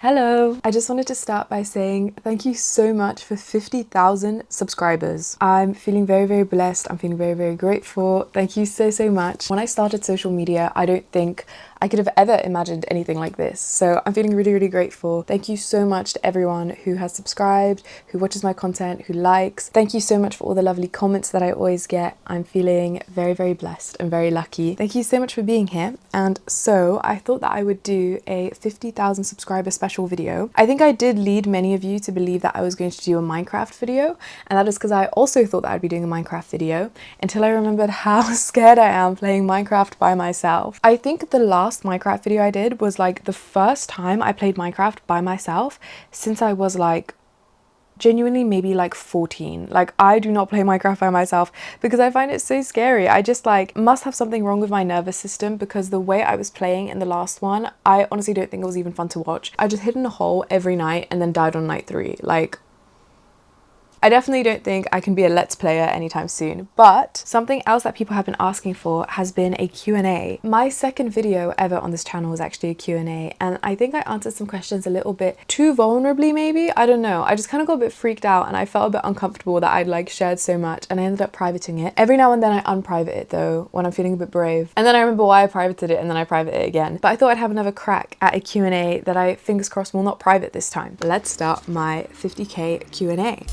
Hello! I just wanted to start by saying thank you so much for 50,000 subscribers. I'm feeling very blessed. I'm feeling very grateful. Thank you so much. When I started social media, I don't think I could have ever imagined anything like this. So I'm feeling really grateful. Thank you so much to everyone who has subscribed, who watches my content, who likes. Thank you so much for all the lovely comments that I always get. I'm feeling very blessed and very lucky. Thank you so much for being here. And so I thought that I would do a 50,000 subscriber special video. I think I did lead many of you to believe that I was going to do a Minecraft video, and that is because I also thought that I'd be doing a Minecraft video until I remembered how scared I am playing Minecraft by myself. I think the last Minecraft video I did was like the first time I played Minecraft by myself since I was like genuinely maybe like 14. Like, I do not play Minecraft by myself because I find it so scary. I just like must have something wrong with my nervous system, because the way I was playing in the last one, I honestly don't think it was even fun to watch. I just hid in a hole every night and then died on night 3. Like, I definitely don't think I can be a Let's Player anytime soon. But something else that people have been asking for has been a Q&A. My second video ever on this channel was actually a Q&A, and I think I answered some questions a little bit too vulnerably maybe. I don't know. I just kind of got a bit freaked out and I felt a bit uncomfortable that I'd like shared so much, and I ended up privating it. Every now and then I unprivate it though when I'm feeling a bit brave. And then I remember why I privated it and then I private it again. But I thought I'd have another crack at a Q&A that I, fingers crossed, will not private this time. Let's start my 50k Q&A.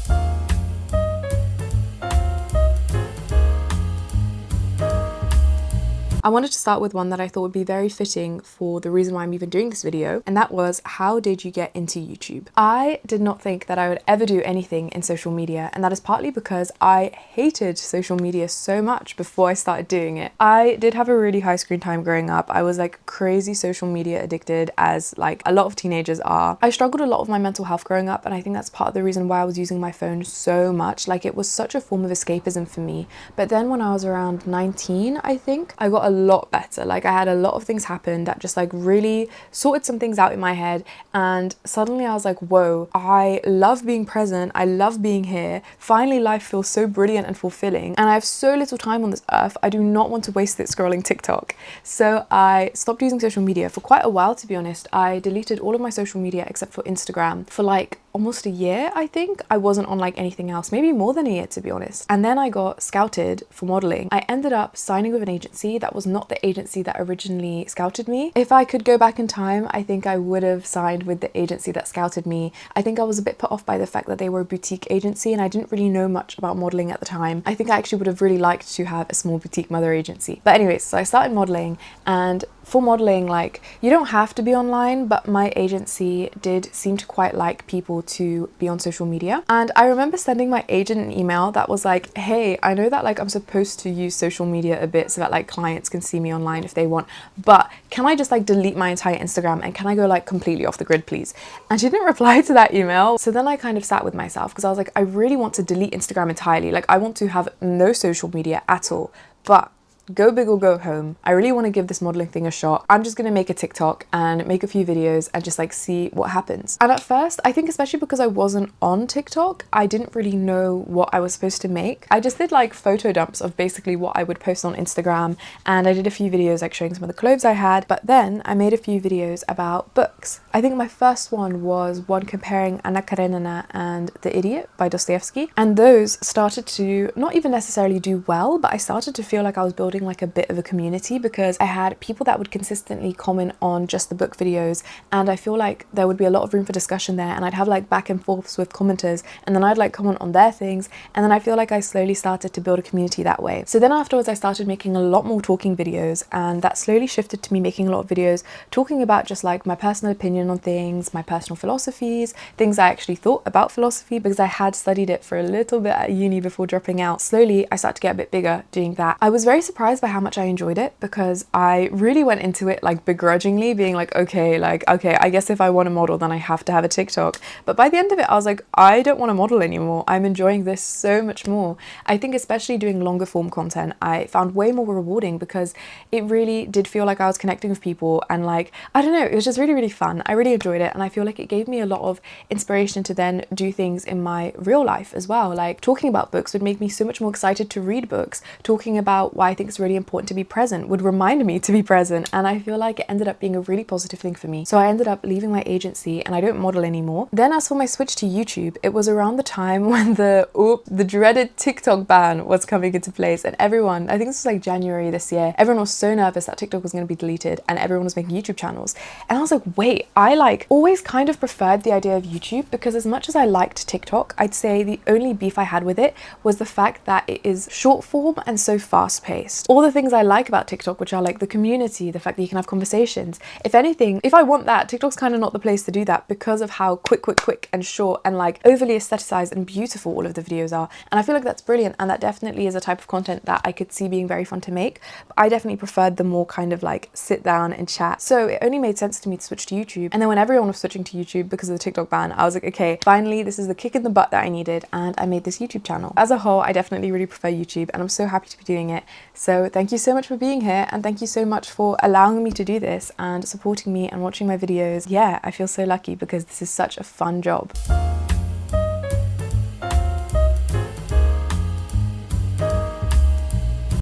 I wanted to start with one that I thought would be very fitting for the reason why I'm even doing this video, and that was, how did you get into YouTube? I did not think that I would ever do anything in social media, and that is partly because I hated social media so much before I started doing it. I did have a really high screen time growing up. I was like crazy social media addicted, as like a lot of teenagers are. I struggled a lot with my mental health growing up, and I think that's part of the reason why I was using my phone so much. Like, it was such a form of escapism for me. But then when I was around 19, I think, I got a lot better. Like, I had a lot of things happen that just like really sorted some things out in my head, and suddenly I was like, whoa, I love being present, I love being here. Finally life feels so brilliant and fulfilling, and I have so little time on this earth. I do not want to waste it scrolling TikTok. So I stopped using social media for quite a while, to be honest. I deleted all of my social media except for Instagram for like almost a year, I think. I wasn't on like anything else, maybe more than a year, to be honest. And then I got scouted for modeling. I ended up signing with an agency that was not the agency that originally scouted me. If I could go back in time, I think I would have signed with the agency that scouted me. I think I was a bit put off by the fact that they were a boutique agency and I didn't really know much about modeling at the time. I think I actually would have really liked to have a small boutique mother agency. But anyways, so I started modeling, and for modeling, like, you don't have to be online, but my agency did seem to quite like people to be on social media. And I remember sending my agent an email that was like, hey, I know that like I'm supposed to use social media a bit so that like clients can see me online if they want, but can I just like delete my entire Instagram and can I go like completely off the grid, please? And she didn't reply to that email. So then I kind of sat with myself, because I was like, I really want to delete Instagram entirely. Like, I want to have no social media at all, but go big or go home. I really want to give this modeling thing a shot. I'm just gonna make a TikTok and make a few videos and just like see what happens. And at first, I think especially because I wasn't on TikTok, I didn't really know what I was supposed to make. I just did like photo dumps of basically what I would post on Instagram, and I did a few videos like showing some of the clothes I had, but then I made a few videos about books. I think my first one was one comparing Anna Karenina and The Idiot by Dostoevsky, and those started to not even necessarily do well, but I started to feel like I was building like a bit of a community, because I had people that would consistently comment on just the book videos, and I feel like there would be a lot of room for discussion there, and I'd have like back and forths with commenters, and then I'd like comment on their things, and then I feel like I slowly started to build a community that way. So then afterwards I started making a lot more talking videos, and that slowly shifted to me making a lot of videos talking about just like my personal opinion on things, my personal philosophies, things I actually thought about philosophy, because I had studied it for a little bit at uni before dropping out. Slowly I started to get a bit bigger doing that. I was very surprised by how much I enjoyed it, because I really went into it like begrudgingly, being like, okay, I guess if I want to model then I have to have a TikTok. But by the end of it I was like, I don't want to model anymore. I'm enjoying this so much more. I think especially doing longer form content I found way more rewarding, because it really did feel like I was connecting with people, and like, I don't know, it was just really fun. I really enjoyed it, and I feel like it gave me a lot of inspiration to then do things in my real life as well. Like, talking about books would make me so much more excited to read books. Talking about why I think it's it's really important to be present, would remind me to be present. And I feel like it ended up being a really positive thing for me. So I ended up leaving my agency and I don't model anymore. Then as for my switch to YouTube, it was around the time when the dreaded TikTok ban was coming into place, and everyone, I think this was like January this year, everyone was so nervous that TikTok was going to be deleted and everyone was making YouTube channels. And I was like, wait, I like always kind of preferred the idea of YouTube, because as much as I liked TikTok, I'd say the only beef I had with it was the fact that it is short form and so fast paced. All the things I like about TikTok, which are like the community, the fact that you can have conversations. If anything, if I want that, TikTok's kind of not the place to do that because of how quick and short and like overly aestheticized and beautiful all of the videos are. And I feel like that's brilliant, and that definitely is a type of content that I could see being very fun to make. But I definitely preferred the more kind of like sit down and chat. So it only made sense to me to switch to YouTube. And then when everyone was switching to YouTube because of the TikTok ban, I was like, okay, finally, this is the kick in the butt that I needed, and I made this YouTube channel. As a whole, I definitely really prefer YouTube, and I'm so happy to be doing it. So thank you so much for being here, and thank you so much for allowing me to do this and supporting me and watching my videos. Yeah, I feel so lucky because this is such a fun job.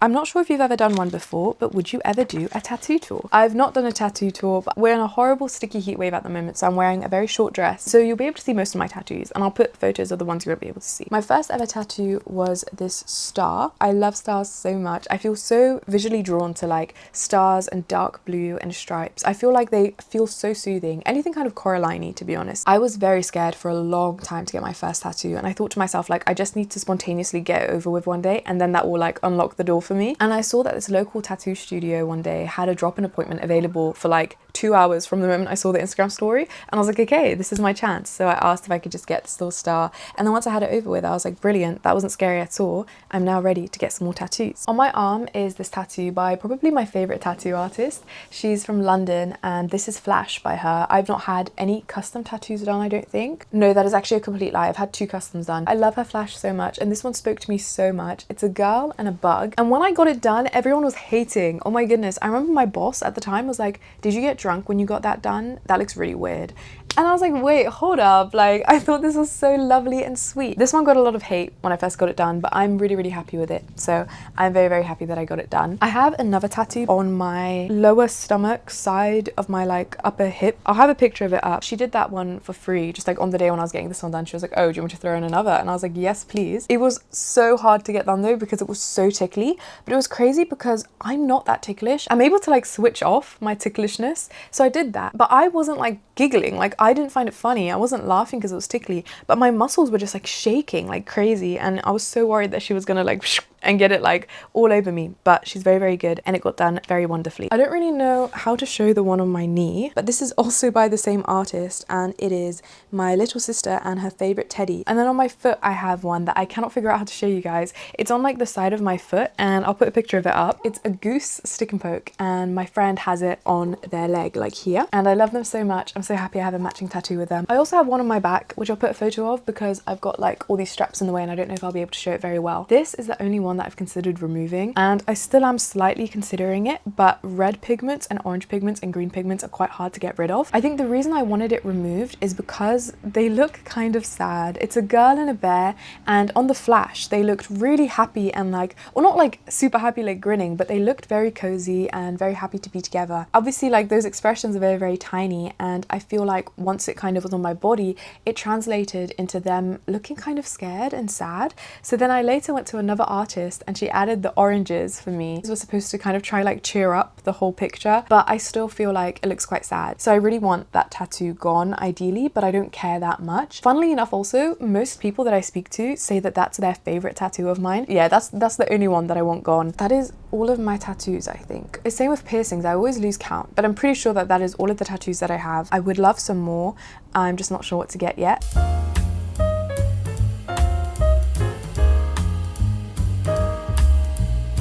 I'm not sure if you've ever done one before, but would you ever do a tattoo tour? I've not done a tattoo tour, but we're in a horrible sticky heat wave at the moment, so I'm wearing a very short dress. So you'll be able to see most of my tattoos, and I'll put photos of the ones you won't be able to see. My first ever tattoo was this star. I love stars so much. I feel so visually drawn to like stars and dark blue and stripes. I feel like they feel so soothing. Anything kind of Coraline-y, to be honest. I was very scared for a long time to get my first tattoo, and I thought to myself, like, I just need to spontaneously get it over with one day, and then that will like unlock the door for me. And I saw that this local tattoo studio one day had a drop-in appointment available for like 2 hours from the moment I saw the Instagram story, and I was like, okay, this is my chance. So I asked if I could just get this little star, and then once I had it over with, I was like, brilliant, that wasn't scary at all. I'm now ready to get some more tattoos. On my arm is this tattoo by probably my favorite tattoo artist. She's from London, and this is Flash by her. I've not had any custom tattoos done, I don't think. No, that is actually a complete lie. I've had 2 customs done. I love her Flash so much, and this one spoke to me so much. It's a girl and a bug, and when I got it done, everyone was hating. Oh my goodness. I remember my boss at the time was like, did you get drunk when you got that done? That looks really weird. And I was like, wait, hold up. Like, I thought this was so lovely and sweet. This one got a lot of hate when I first got it done, but I'm really happy with it. So I'm very happy that I got it done. I have another tattoo on my lower stomach side of my like upper hip. I'll have a picture of it up. She did that one for free, just like on the day when I was getting this one done. She was like, oh, do you want me to throw in another? And I was like, yes, please. It was so hard to get done though, because it was so tickly, but it was crazy because I'm not that ticklish. I'm able to like switch off my ticklishness. So I did that, but I wasn't like giggling. Like, I didn't find it funny. I wasn't laughing because it was tickly, but my muscles were just like shaking like crazy. And I was so worried that she was gonna like and get it like all over me, but she's very good, and it got done very wonderfully. I don't really know how to show the one on my knee, but this is also by the same artist, and it is my little sister and her favorite teddy. And then on my foot I have one that I cannot figure out how to show you guys. It's on like the side of my foot, and I'll put a picture of it up. It's a goose stick and poke, and my friend has it on their leg like here, and I love them so much. I'm so happy I have a matching tattoo with them. I also have one on my back, which I'll put a photo of because I've got like all these straps in the way, and I don't know if I'll be able to show it very well. This is the only one that I've considered removing, and I still am slightly considering it, but red pigments and orange pigments and green pigments are quite hard to get rid of. I think the reason I wanted it removed is because they look kind of sad. It's a girl and a bear, and on the flash they looked really happy and like, well, not like super happy like grinning, but they looked very cozy and very happy to be together. Obviously like those expressions are very tiny, and I feel like once it kind of was on my body, it translated into them looking kind of scared and sad. So then I later went to another artist, and she added the oranges for me. This was supposed to kind of try like cheer up the whole picture, but I still feel like it looks quite sad. So I really want that tattoo gone ideally, but I don't care that much. Funnily enough, also most people that I speak to say that that's their favorite tattoo of mine. Yeah, that's the only one that I want gone. That is all of my tattoos, I think. It's same with piercings. I always lose count, but I'm pretty sure that that is all of the tattoos that I have. I would love some more. I'm just not sure what to get yet.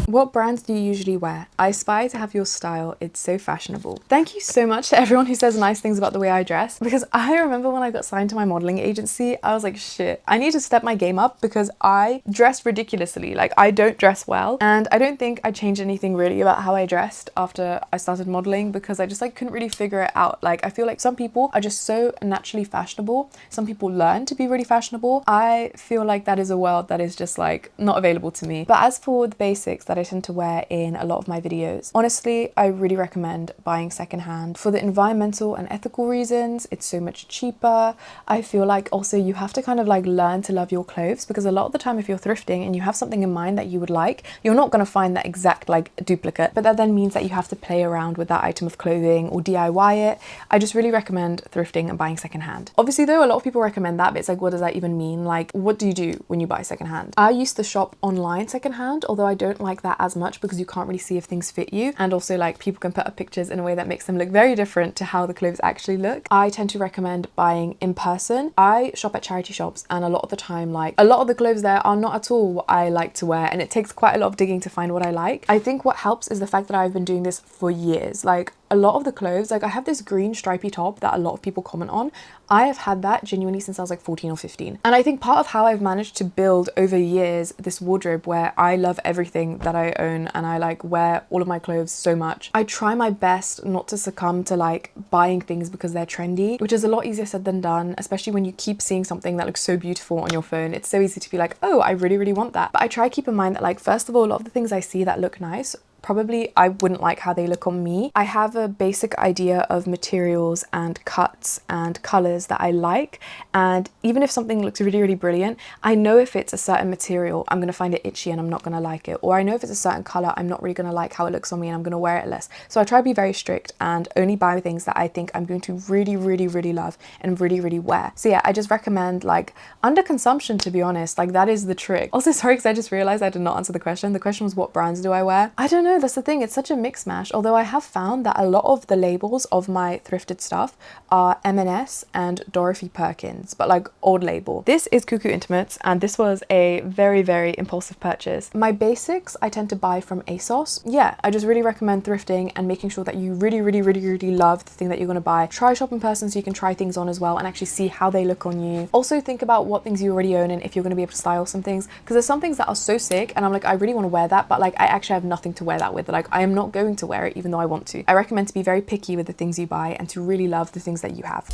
What brands do you usually wear? I aspire to have your style. It's so fashionable. Thank you so much to everyone who says nice things about the way I dress, because I remember when I got signed to my modeling agency, I was like, shit, I need to step my game up because I dress ridiculously. Like, I don't dress well, and I don't think I changed anything really about how I dressed after I started modeling, because I just like couldn't really figure it out. Like, I feel like some people are just so naturally fashionable. Some people learn to be really fashionable. I feel like that is a world that is just like not available to me. But as for the basics that I tend to wear in a lot of my videos. Honestly, I really recommend buying secondhand for the environmental and ethical reasons. It's so much cheaper. I feel like also you have to kind of like learn to love your clothes, because a lot of the time if you're thrifting and you have something in mind that you would like, you're not going to find that exact like duplicate, but that then means that you have to play around with that item of clothing or DIY it. I just really recommend thrifting and buying secondhand. Obviously though, a lot of people recommend that, but it's like, what does that even mean? Like, what do you do when you buy secondhand? I used to shop online secondhand, although I don't like that as much because you can't really see if things fit you, and also like people can put up pictures in a way that makes them look very different to how the clothes actually look. I tend to recommend buying in person. I shop at charity shops, and a lot of the time, like, a lot of the clothes there are not at all what I like to wear, and it takes quite a lot of digging to find what I like. I think what helps is the fact that I've been doing this for years. Like, a lot of the clothes, like I have this green stripy top that a lot of people comment on. I have had that genuinely since I was like 14 or 15. And I think part of how I've managed to build over years this wardrobe where I love everything that I own and I like wear all of my clothes so much. I try my best not to succumb to like buying things because they're trendy, which is a lot easier said than done, especially when you keep seeing something that looks so beautiful on your phone. It's so easy to be like, oh, I really, really want that. But I try to keep in mind that, like, first of all, a lot of the things I see that look nice, probably I wouldn't like how they look on me. I have a basic idea of materials and cuts and colors that I like, and even if something looks really, really brilliant, I know if it's a certain material, I'm gonna find it itchy and I'm not gonna like it, or I know if it's a certain color, I'm not really gonna like how it looks on me and I'm gonna wear it less. So I try to be very strict and only buy things that I think I'm going to really, really, really love and really, really wear. So yeah, I just recommend like under consumption, to be honest. Like, that is the trick. Also, sorry, because I just realized I did not answer the question. The question was, what brands do I wear? I don't know. That's the thing, it's such a mix mash. Although I have found that a lot of the labels of my thrifted stuff are M&S and Dorothy Perkins, but like old label. This is Cuckoo Intimates, and this was a very, very impulsive purchase. My basics I tend to buy from ASOS. Yeah, I just really recommend thrifting and making sure that you really, really, really, really love the thing that you're gonna buy. Try shop in person so you can try things on as well and actually see how they look on you. Also think about what things you already own and if you're gonna be able to style some things, because there's some things that are so sick and I'm like, I really want to wear that, but like I actually have nothing to wear that with. Like, I am not going to wear it even though I want to. I recommend to be very picky with the things you buy and to really love the things that you have.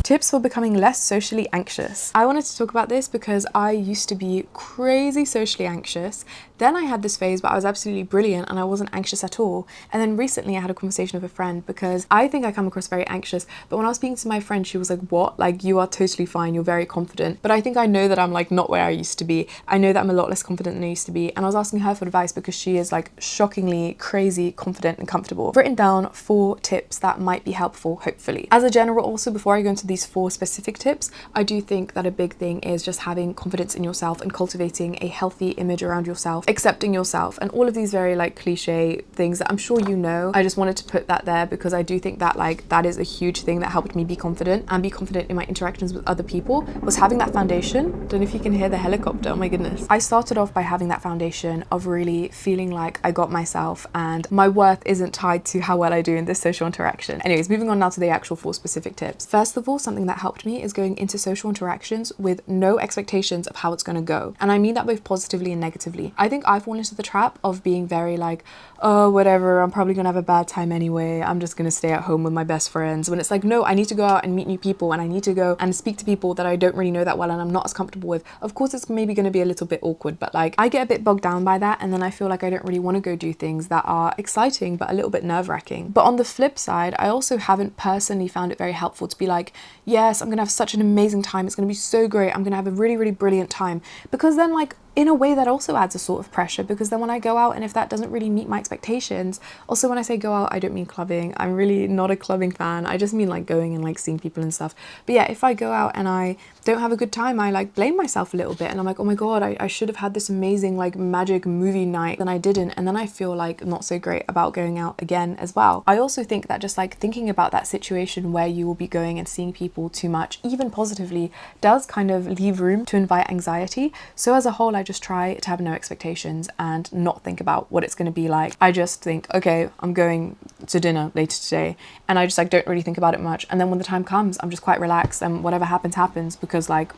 Tips for becoming less socially anxious. I wanted to talk about this because I used to be crazy socially anxious. Then I had this phase where I was absolutely brilliant and I wasn't anxious at all. And then recently I had a conversation with a friend, because I think I come across very anxious, but when I was speaking to my friend, she was like, what? Like, you are totally fine, you're very confident. But I think I know that I'm like not where I used to be. I know that I'm a lot less confident than I used to be. And I was asking her for advice because she is like shockingly crazy, confident and comfortable. I've written down 4 tips that might be helpful, hopefully. As a general, also, before I go into these 4 specific tips, I do think that a big thing is just having confidence in yourself and cultivating a healthy image around yourself, accepting yourself, and all of these very like cliche things that I'm sure you know. I just wanted to put that there because I do think that like that is a huge thing that helped me be confident and be confident in my interactions with other people, was having that foundation. Don't know if you can hear the helicopter, oh my goodness. I started off by having that foundation of really feeling like I got myself and my worth isn't tied to how well I do in this social interaction. Anyways, moving on now to the actual 4 specific tips. First of all, something that helped me is going into social interactions with no expectations of how it's going to go. And I mean that both positively and negatively. I think I've fallen into the trap of being very like, oh, whatever, I'm probably gonna have a bad time anyway, I'm just gonna stay at home with my best friends, when it's like, no, I need to go out and meet new people, and I need to go and speak to people that I don't really know that well and I'm not as comfortable with. Of course, it's maybe gonna be a little bit awkward, but like I get a bit bogged down by that, and then I feel like I don't really want to go do things that are exciting but a little bit nerve-wracking. But on the flip side, I also haven't personally found it very helpful to be like, yes, I'm gonna have such an amazing time, it's gonna be so great, I'm gonna have a really, really brilliant time, because then like in a way that also adds a sort of pressure, because then when I go out and if that doesn't really meet my expectations, also when I say go out, I don't mean clubbing, I'm really not a clubbing fan, I just mean like going and like seeing people and stuff. But yeah, if I go out and I don't have a good time, I like blame myself a little bit and I'm like, oh my god, I should have had this amazing like magic movie night, then I didn't, and then I feel like not so great about going out again as well. I also think that just like thinking about that situation where you will be going and seeing people too much, even positively, does kind of leave room to invite anxiety. So as a whole, I just try to have no expectations and not think about what it's going to be like. I just think, okay, I'm going to dinner later today, and I just like don't really think about it much, and then when the time comes, I'm just quite relaxed and whatever happens happens, because like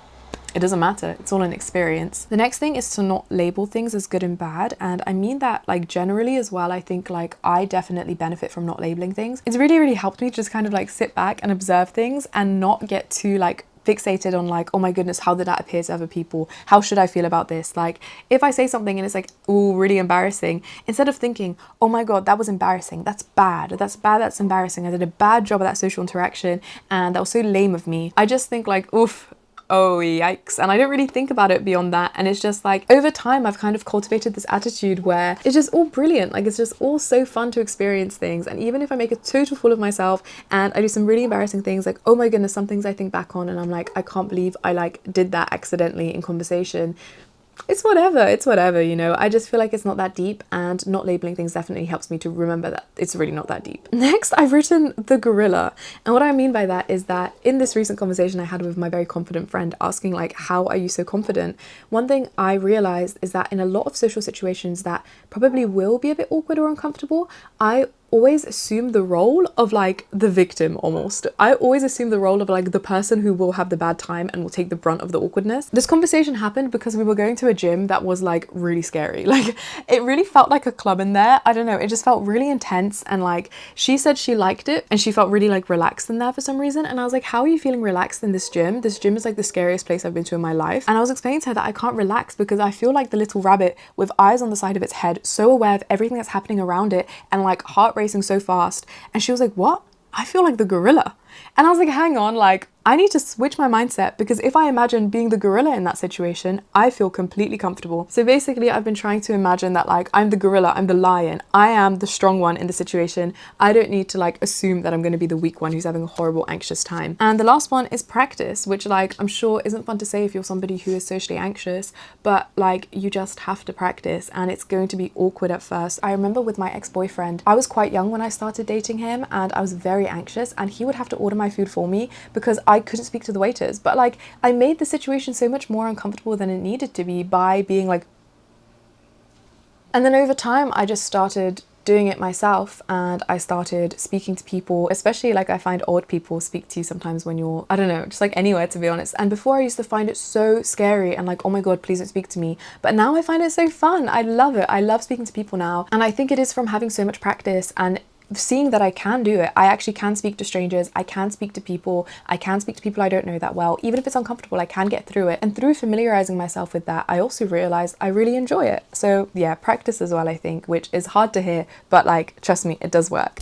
it doesn't matter, it's all an experience. The next thing is to not label things as good and bad, and I mean that like generally as well. I think like I definitely benefit from not labeling things. It's really, really helped me just kind of like sit back and observe things and not get too like fixated on like, oh my goodness, how did that appear to other people? How should I feel about this? Like if I say something and it's like, ooh, really embarrassing, instead of thinking, oh my God, that was embarrassing. That's bad. That's embarrassing. I did a bad job at that social interaction and that was so lame of me. I just think like, oof, oh yikes. And I don't really think about it beyond that. And it's just like over time I've kind of cultivated this attitude where it's just all brilliant. Like it's just all so fun to experience things. And even if I make a total fool of myself and I do some really embarrassing things, like oh my goodness, some things I think back on and I'm like, I can't believe I like did that accidentally in conversation. It's whatever, you know. I just feel like it's not that deep, and not labeling things definitely helps me to remember that it's really not that deep. Next, I've written the gorilla. And what I mean by that is that in this recent conversation I had with my very confident friend asking like, how are you so confident? One thing I realized is that in a lot of social situations that probably will be a bit awkward or uncomfortable, I always assume the role of like the victim almost. I always assume the role of like the person who will have the bad time and will take the brunt of the awkwardness. This conversation happened because we were going to a gym that was like really scary. Like it really felt like a club in there. I don't know, it just felt really intense, and like she said she liked it and she felt really like relaxed in there for some reason. And I was like, how are you feeling relaxed in this gym? This gym is like the scariest place I've been to in my life. And I was explaining to her that I can't relax because I feel like the little rabbit with eyes on the side of its head, so aware of everything that's happening around it and like heart racing so fast. And she was like, what? I feel like the gorilla. And I was like, hang on, like I need to switch my mindset, because if I imagine being the gorilla in that situation, I feel completely comfortable. So basically I've been trying to imagine that like I'm the gorilla, I'm the lion, I am the strong one in the situation. I don't need to like assume that I'm going to be the weak one who's having a horrible anxious time. And the last one is practice, which like I'm sure isn't fun to say if you're somebody who is socially anxious, but like you just have to practice, and it's going to be awkward at first. I remember with my ex-boyfriend, I was quite young when I started dating him, and I was very anxious, and he would have to order my food for me because I couldn't speak to the waiters. But like I made the situation so much more uncomfortable than it needed to be by being like, and then over time I just started doing it myself, and I started speaking to people, especially like I find odd people speak to you sometimes when you're, I don't know, just like anywhere, to be honest. And before I used to find it so scary and like, oh my God, please don't speak to me. But now I find it so fun. I love it. I love speaking to people now. And I think it is from having so much practice and seeing that I can do it. I actually can speak to strangers, I can speak to people, I can speak to people I don't know that well. Even if it's uncomfortable, I can get through it. And through familiarizing myself with that, I also realized I really enjoy it. So yeah, practice as well, I think, which is hard to hear, but like, trust me, it does work.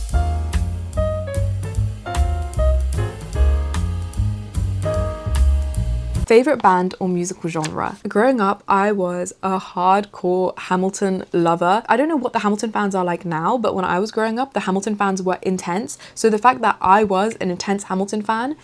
Favorite band or musical genre? Growing up, I was a hardcore Hamilton lover. I don't know what the Hamilton fans are like now, but when I was growing up, the Hamilton fans were intense. So the fact that I was an intense Hamilton fan,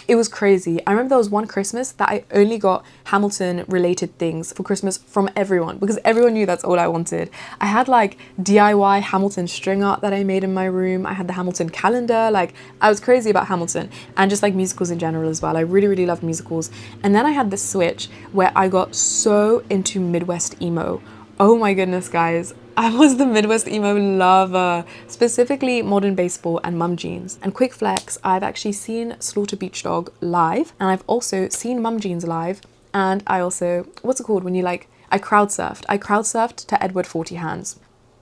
it was crazy. I remember there was one Christmas that I only got Hamilton related things for Christmas from everyone, because everyone knew that's all I wanted. I had like DIY Hamilton string art that I made in my room. I had the Hamilton calendar. Like I was crazy about Hamilton, and just like musicals in general as well. I really, really loved musicals. And then I had this switch where I got so into Midwest emo. Oh my goodness, guys. I was the Midwest emo lover, specifically Modern Baseball and Mum Jeans. And quick flex, I've actually seen Slaughter Beach Dog live, and I've also seen Mum Jeans live, and I also, what's it called when you like, I crowd surfed to Edward 40 Hands.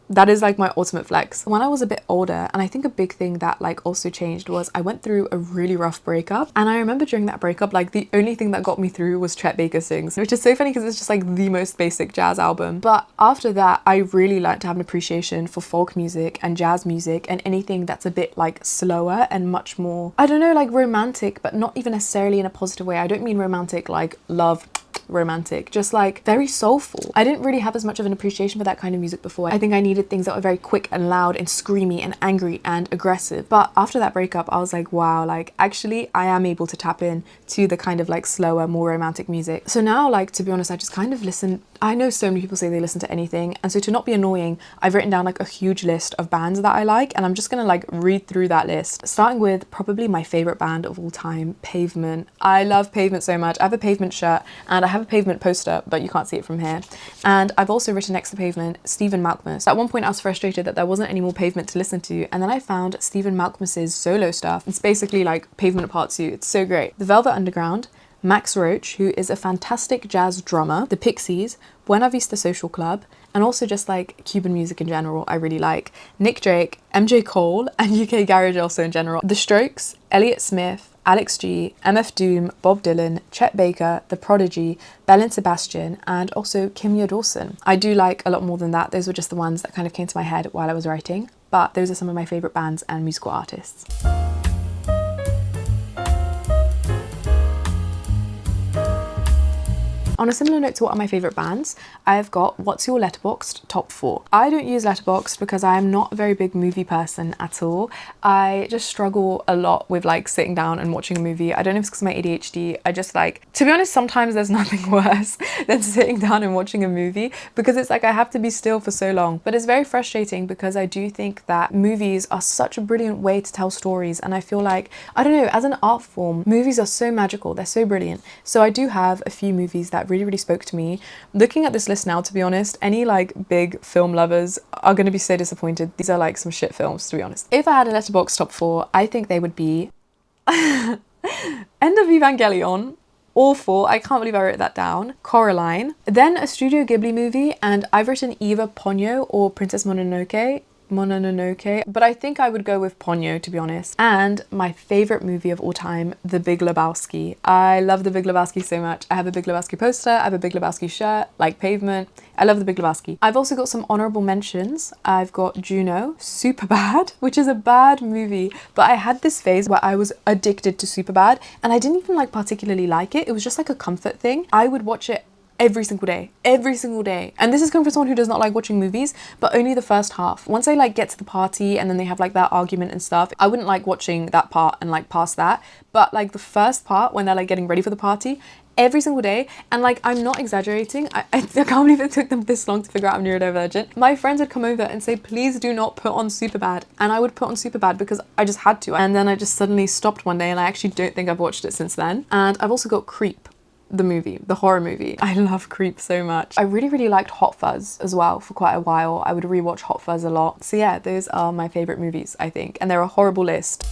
That is like my ultimate flex. When I was a bit older, and I think a big thing that like also changed was I went through a really rough breakup, and I remember during that breakup, like the only thing that got me through was Chet Baker Sings, which is so funny because it's just like the most basic jazz album. But after that, I really learned to have an appreciation for folk music and jazz music and anything that's a bit like slower and much more, I don't know, like romantic, but not even necessarily in a positive way. I don't mean romantic like love romantic, just like very soulful. I didn't really have as much of an appreciation for that kind of music before. I think I needed things that were very quick and loud and screamy and angry and aggressive. But after that breakup, I was like, wow, like actually I am able to tap in to the kind of like slower, more romantic music. So now, like, to be honest, I just kind of listen. I know so many people say they listen to anything, and so to not be annoying, I've written down like a huge list of bands that I like, and I'm just gonna like read through that list, starting with probably my favorite band of all time, Pavement. I love Pavement so much. I have a Pavement shirt and I have a Pavement poster, but you can't see it from here. And I've also written next to Pavement, Stephen Malkmus. At one point I was frustrated that there wasn't any more Pavement to listen to, and then I found Stephen Malkmus's solo stuff. It's basically like Pavement Part 2. It's so great. The Velvet Underground, Max Roach, who is a fantastic jazz drummer, the Pixies, Buena Vista Social Club, and also just like Cuban music in general I really like, Nick Drake, MJ Cole, and UK garage also in general, The Strokes, Elliott Smith, Alex G, MF Doom, Bob Dylan, Chet Baker, The Prodigy, Belle and Sebastian, and also Kimya Dawson. I do like a lot more than that. Those were just the ones that kind of came to my head while I was writing, but those are some of my favourite bands and musical artists. On a similar note to what are my favourite bands, I've got what's your Letterboxd top 4. I don't use Letterboxd because I am not a very big movie person at all. I just struggle a lot with like sitting down and watching a movie. I don't know if it's because of my ADHD. I just like, to be honest, sometimes there's nothing worse than sitting down and watching a movie because it's like I have to be still for so long. But it's very frustrating because I do think that movies are such a brilliant way to tell stories, and I feel like, I don't know, as an art form, movies are so magical, they're so brilliant. So I do have a few movies that really spoke to me. Looking at this list now, to be honest, any like big film lovers are going to be so disappointed. These are like some shit films, to be honest. If I had a Letterboxd top 4, I think they would be End of Evangelion, awful, I can't believe I wrote that down, Coraline, then a Studio Ghibli movie, and I've written either Ponyo or Princess Mononoke, but I think I would go with Ponyo, to be honest. And my favourite movie of all time, The Big Lebowski. I love The Big Lebowski so much. I have a Big Lebowski poster, I have a Big Lebowski shirt, like pavement. I love The Big Lebowski. I've also got some honourable mentions. I've got Juno, Superbad, which is a bad movie, but I had this phase where I was addicted to Superbad, and I didn't even like particularly like it. It was just like a comfort thing. I would watch it every single day. And this is coming from someone who does not like watching movies, but only the first half. Once they like get to the party and then they have like that argument and stuff, I wouldn't like watching that part and like past that. But like the first part when they're like getting ready for the party, every single day. And like, I'm not exaggerating. I can't believe it took them this long to figure out I'm neurodivergent. My friends would come over and say, please do not put on Superbad. And I would put on Superbad because I just had to. And then I just suddenly stopped one day, and I actually don't think I've watched it since then. And I've also got Creep, the movie, the horror movie. I love Creep so much. I really liked Hot Fuzz as well for quite a while. I would rewatch Hot Fuzz a lot. So yeah, those are my favourite movies, I think. And they're a horrible list.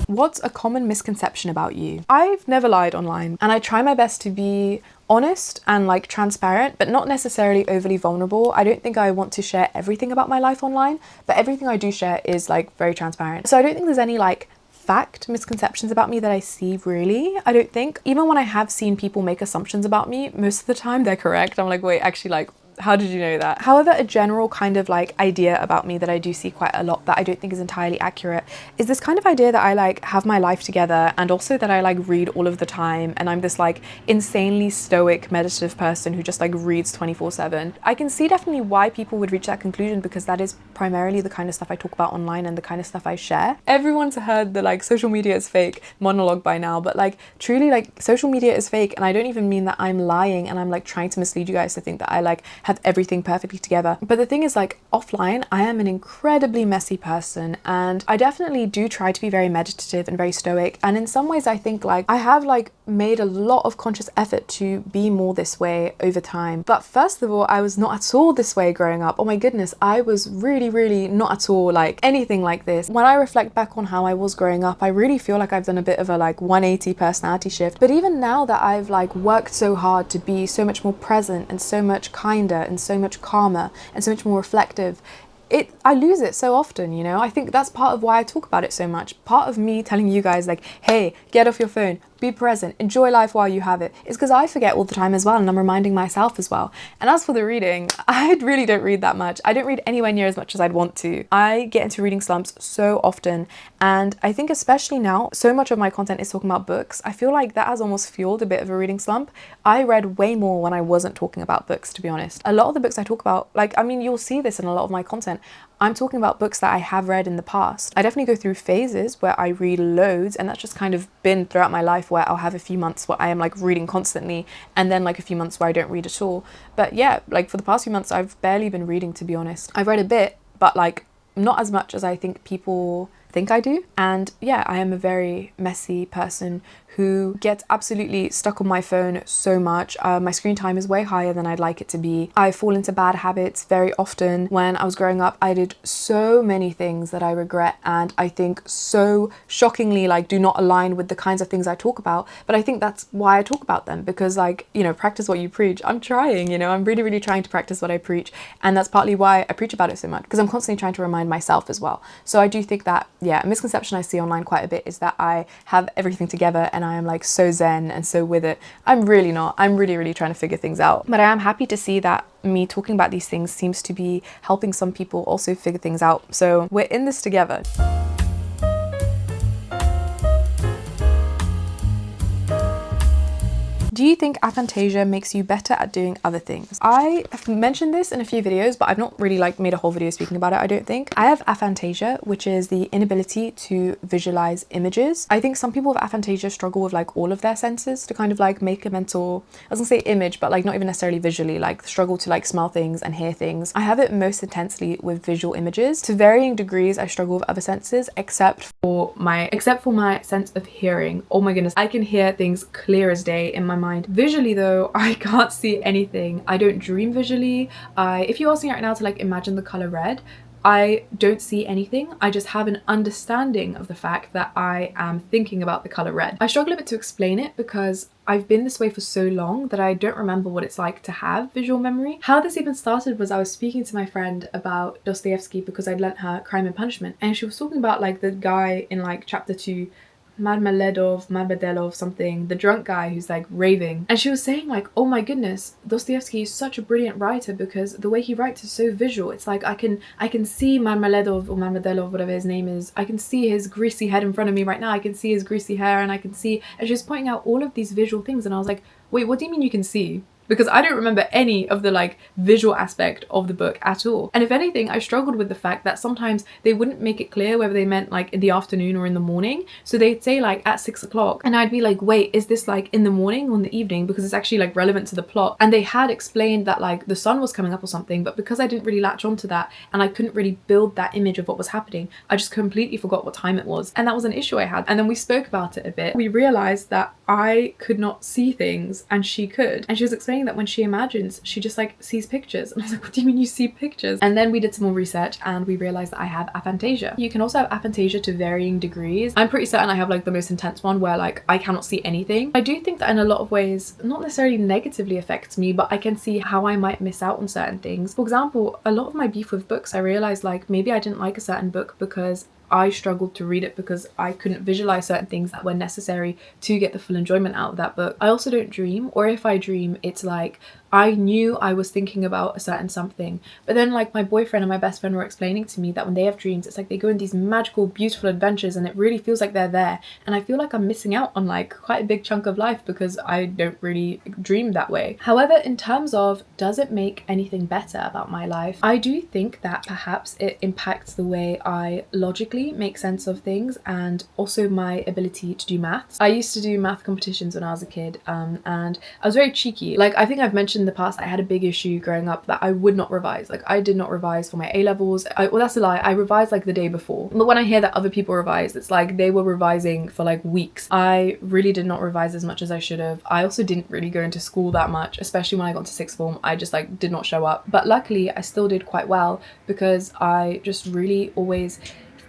What's a common misconception about you? I've never lied online, and I try my best to be honest and like transparent, but not necessarily overly vulnerable. I don't think I want to share everything about my life online, but everything I do share is like very transparent. So I don't think there's any like fact misconceptions about me that I see, really. I don't think. Even when I have seen people make assumptions about me, most of the time they're correct. I'm like, wait, actually, like, how did you know that? However, a general kind of like idea about me that I do see quite a lot that I don't think is entirely accurate is this kind of idea that I like have my life together, and also that I like read all of the time, and I'm this like insanely stoic meditative person who just like reads 24/7. I can see definitely why people would reach that conclusion, because that is primarily the kind of stuff I talk about online and the kind of stuff I share. Everyone's heard the like social media is fake monologue by now, but like truly, like, social media is fake, and I don't even mean that I'm lying and I'm like trying to mislead you guys to think that I like have everything perfectly together. But the thing is, like, offline I am an incredibly messy person, and I definitely do try to be very meditative and very stoic, and in some ways I think like I have like made a lot of conscious effort to be more this way over time. But first of all, I was not at all this way growing up. Oh my goodness, I was really not at all like anything like this. When I reflect back on how I was growing up, I really feel like I've done a bit of a like 180 personality shift. But even now that I've like worked so hard to be so much more present and so much kinder and so much calmer and so much more reflective, I lose it so often, you know? I think that's part of why I talk about it so much. Part of me telling you guys like, hey, get off your phone, be present, enjoy life while you have it, is because I forget all the time as well, and I'm reminding myself as well. And as for the reading, I really don't read that much. I don't read anywhere near as much as I'd want to. I get into reading slumps so often, and I think especially now, so much of my content is talking about books. I feel like that has almost fueled a bit of a reading slump. I read way more when I wasn't talking about books, to be honest. A lot of the books I talk about, like, I mean, you'll see this in a lot of my content, I'm talking about books that I have read in the past. I definitely go through phases where I read loads, and that's just kind of been throughout my life, where I'll have a few months where I am like reading constantly, and then like a few months where I don't read at all. But yeah, like for the past few months I've barely been reading, to be honest. I've read a bit, but like not as much as I think people think I do. And yeah, I am a very messy person who gets absolutely stuck on my phone so much. My screen time is way higher than I'd like it to be. I fall into bad habits very often. When I was growing up, I did so many things that I regret and I think so shockingly like do not align with the kinds of things I talk about. But I think that's why I talk about them, because like, you know, practice what you preach. I'm trying, you know, I'm really, really trying to practice what I preach. And that's partly why I preach about it so much, because I'm constantly trying to remind myself as well. So I do think that, yeah, a misconception I see online quite a bit is that I have everything together and I am like so zen and so with it. I'm really not. I'm really, really trying to figure things out. But I am happy to see that me talking about these things seems to be helping some people also figure things out. So we're in this together. Do you think aphantasia makes you better at doing other things? I have mentioned this in a few videos, but I've not really like made a whole video speaking about it, I don't think. I have aphantasia, which is the inability to visualize images. I think some people with aphantasia struggle with like all of their senses to kind of like make a mental, I was gonna say image, but like not even necessarily visually, like struggle to like smell things and hear things. I have it most intensely with visual images. To varying degrees, I struggle with other senses, except for my sense of hearing. Oh my goodness, I can hear things clear as day in my mind. Visually though, I can't see anything. I don't dream visually. If you ask me right now to like imagine the color red, I don't see anything. I just have an understanding of the fact that I am thinking about the color red. I struggle a bit to explain it because I've been this way for so long that I don't remember what it's like to have visual memory. How this even started was I was speaking to my friend about Dostoevsky because I'd lent her Crime and Punishment, and she was talking about like the guy in like chapter 2, Marmeladov, something, the drunk guy who's like raving. And she was saying like, oh my goodness, Dostoevsky is such a brilliant writer because the way he writes is so visual. It's like I can see Marmeladov or Marmeladov, whatever his name is. I can see his greasy head in front of me right now. I can see his greasy hair and she was pointing out all of these visual things and I was like, wait, what do you mean you can see? Because I don't remember any of the like visual aspect of the book at all. And if anything, I struggled with the fact that sometimes they wouldn't make it clear whether they meant like in the afternoon or in the morning. So they'd say like at 6 o'clock and I'd be like, wait, is this like in the morning or in the evening? Because it's actually like relevant to the plot. And they had explained that like the sun was coming up or something, but because I didn't really latch onto that and I couldn't really build that image of what was happening, I just completely forgot what time it was. And that was an issue I had. And then we spoke about it a bit. We realized that I could not see things and she could. And she was explaining that when she imagines, she just like sees pictures. And I was like, what do you mean you see pictures? And then we did some more research and we realized that I have aphantasia. You can also have aphantasia to varying degrees. I'm pretty certain I have like the most intense one where like I cannot see anything. I do think that in a lot of ways, not necessarily negatively affects me, but I can see how I might miss out on certain things. For example, a lot of my beef with books, I realized like maybe I didn't like a certain book because I struggled to read it because I couldn't visualize certain things that were necessary to get the full enjoyment out of that book. I also don't dream, or if I dream, it's like I knew I was thinking about a certain something, but then like my boyfriend and my best friend were explaining to me that when they have dreams, it's like they go in these magical, beautiful adventures and it really feels like they're there. And I feel like I'm missing out on like quite a big chunk of life because I don't really dream that way. However, in terms of does it make anything better about my life, I do think that perhaps it impacts the way I logically make sense of things and also my ability to do maths. I used to do math competitions when I was a kid and I was very cheeky. Like I think I've mentioned in the past I had a big issue growing up that I would not revise. Like I did not revise for my A-levels. Well, that's a lie. I revised like the day before. But when I hear that other people revise, it's like they were revising for like weeks. I really did not revise as much as I should have. I also didn't really go into school that much, especially when I got to sixth form. I just like did not show up. But luckily I still did quite well because I just really always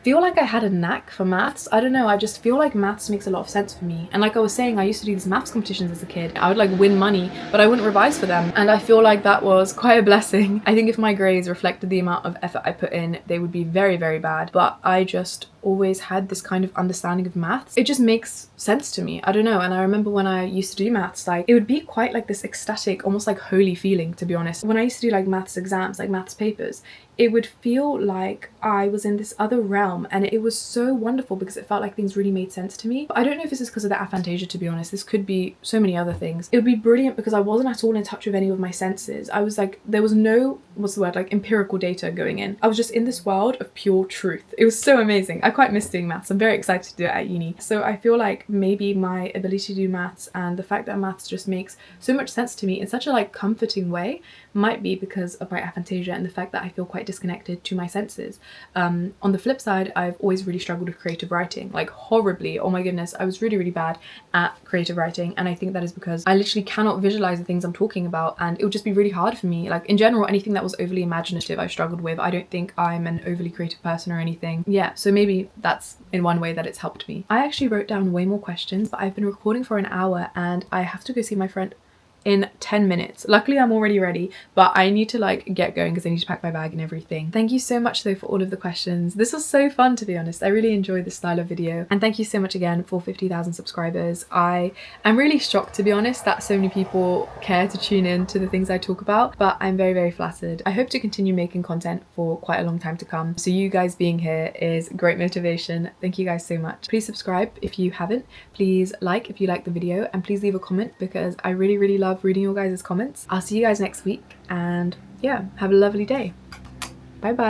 feel like I had a knack for maths. I don't know, I just feel like maths makes a lot of sense for me. And like I was saying, I used to do these maths competitions as a kid. I would like win money, but I wouldn't revise for them. And I feel like that was quite a blessing. I think if my grades reflected the amount of effort I put in, they would be very, very bad. But I just always had this kind of understanding of maths. It just makes sense to me. I don't know. And I remember when I used to do maths, like it would be quite like this ecstatic, almost like holy feeling, to be honest. When I used to do like maths exams, like maths papers, it would feel like I was in this other realm and it was so wonderful because it felt like things really made sense to me. But I don't know if this is because of the aphantasia, to be honest. This could be so many other things. It would be brilliant because I wasn't at all in touch with any of my senses. I was like, there was no, what's the word, like empirical data going in. I was just in this world of pure truth. It was so amazing. I quite miss doing maths. I'm very excited to do it at uni. So I feel like maybe my ability to do maths and the fact that maths just makes so much sense to me in such a like comforting way might be because of my aphantasia and the fact that I feel quite disconnected to my senses. On the flip side, I've always really struggled with creative writing, like horribly. Oh my goodness, I was really bad at creative writing, and I think that is because I literally cannot visualize the things I'm talking about, and it would just be really hard for me. Like in general, anything that was overly imaginative I struggled with. I don't think I'm an overly creative person or anything. Yeah, so maybe that's in one way that it's helped me. I actually wrote down way more questions, but I've been recording for an hour and I have to go see my friend in 10 minutes. Luckily I'm already ready, but I need to like get going because I need to pack my bag and everything. Thank you so much though for all of the questions. This was so fun, to be honest. I really enjoyed this style of video, and thank you so much again for 50,000 subscribers. I am really shocked, to be honest, that so many people care to tune in to the things I talk about, but I'm very flattered. I hope to continue making content for quite a long time to come, so you guys being here is great motivation. Thank you guys so much. Please subscribe if you haven't, please like if you like the video, and please leave a comment because I really love reading your guys' comments. I'll see you guys next week, and yeah, have a lovely day. Bye bye.